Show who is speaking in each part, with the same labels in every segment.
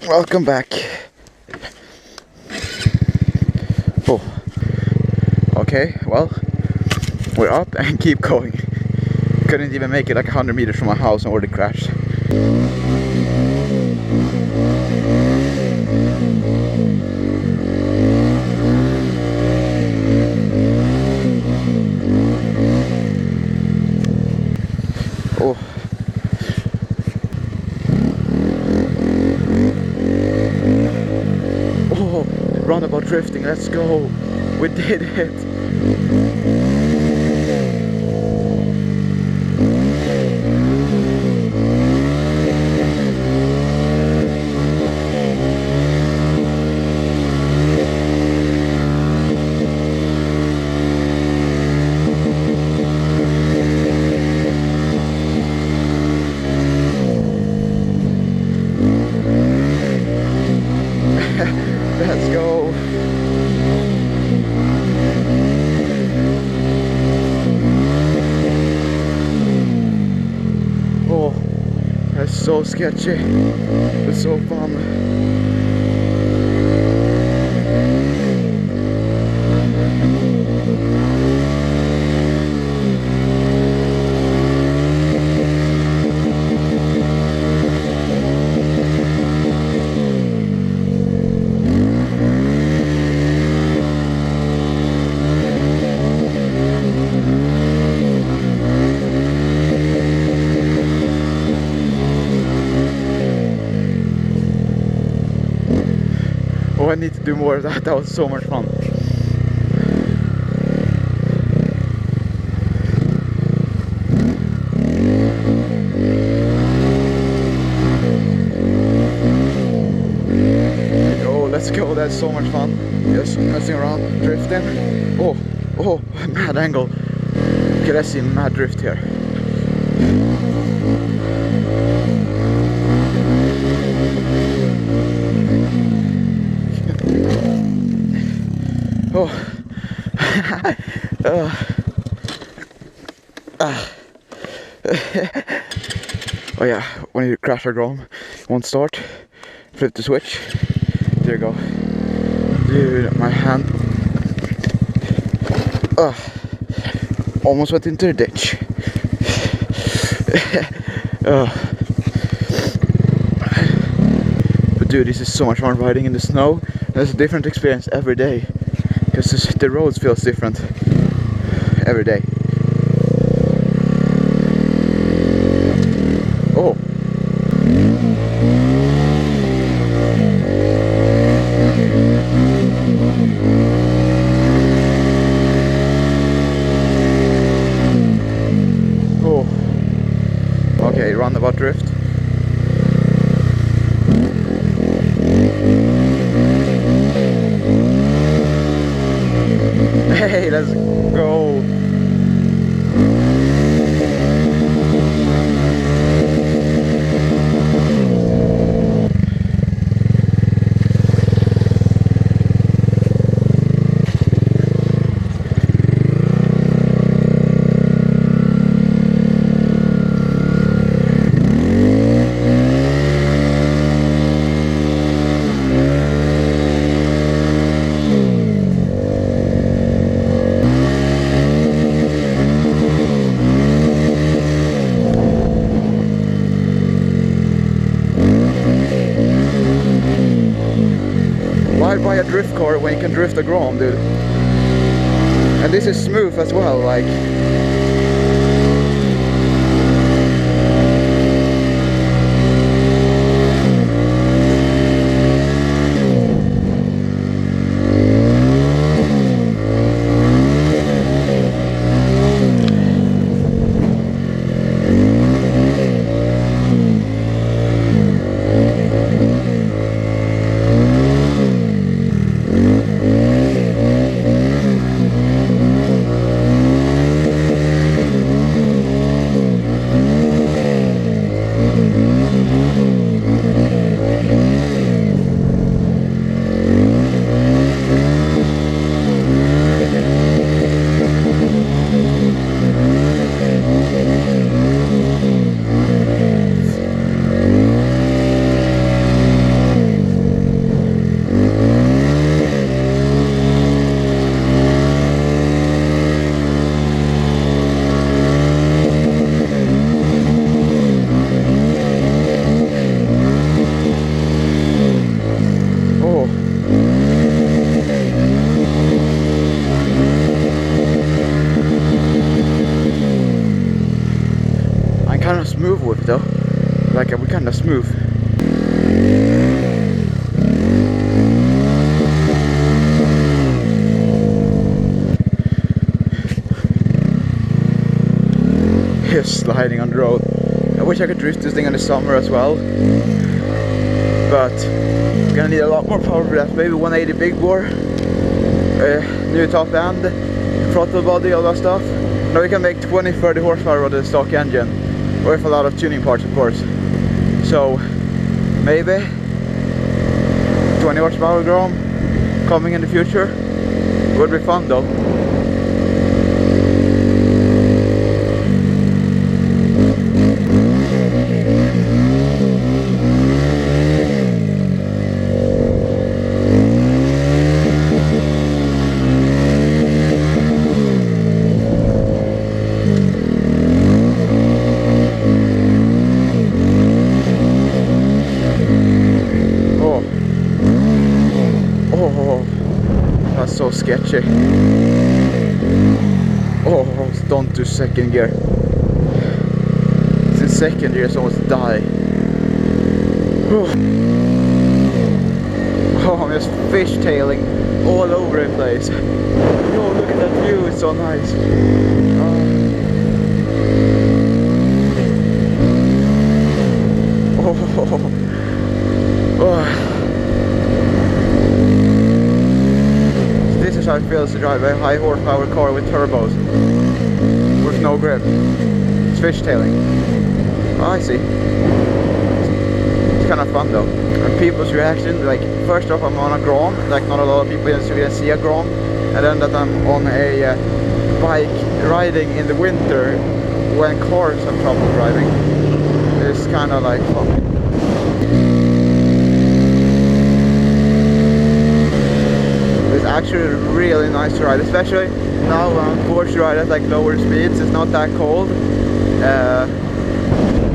Speaker 1: Welcome back. Oh, okay, well, we're up and keep going. Couldn't even make it like 100 meters from my house and already crashed. Oh. Oh, roundabout drifting, let's go. We did it. Let's go. Oh, that's so sketchy. It's so fun. Oh, I need to do more of that. That was so much fun. Oh, let's go. That's so much fun. Just messing around, drifting. Oh, mad angle. Okay, let's see mad drift here. Oh, oh yeah, when you crash a Grom, it won't start. Flip the switch. There you go. Dude, my hand. Almost went into the ditch. But dude, this is so much fun riding in the snow. There's a different experience every day. Because the roads feels different every day. Oh. Oh. Okay, roundabout drift. Hey, let's go. Why buy a drift car when you can drift a Grom, dude? And this is smooth as well, like. smooth with though. Like we're kind of smooth. Just sliding on the road. I wish I could drift this thing in the summer as well, but I'm gonna need a lot more power for that. Maybe 180 big bore, new top end, throttle body, all that stuff. Now we can make 20-30 horsepower with the stock engine, with a lot of tuning parts, of course. So maybe 20 horsepower Grom coming in the future would be fun though. That's so sketchy. Oh, don't do second gear. It's in second gear, so I almost die. Oh, I'm just fishtailing all over the place. Oh, look at that view, it's so nice. Oh. This is how it feels to drive a high horsepower car with turbos with no grip. It's fishtailing. Oh, I see. It's kind of fun though. And people's reaction, like first off I'm on a Grom, like not a lot of people in Sweden see a Grom, and then that I'm on a bike riding in the winter when cars have trouble driving. It's kind of like fun. It's actually really nice to ride, especially now when I'm forced to ride at like lower speeds. It's not that cold.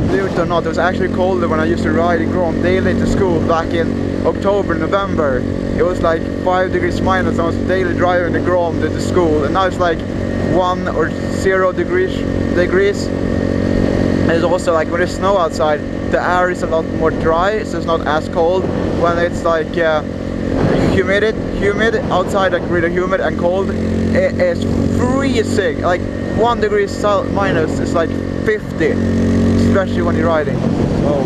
Speaker 1: Believe it or not, it was actually colder when I used to ride in Grom daily to school back in October, November. It was like 5 degrees minus. I was daily driving the Grom to school, and now it's like 1 or 0 degrees. And it's also like when there's snow outside, the air is a lot more dry, so it's not as cold. When it's like humid outside, like really humid and cold, it is freezing. Like 1 degree minus is like 50, especially when you're riding. So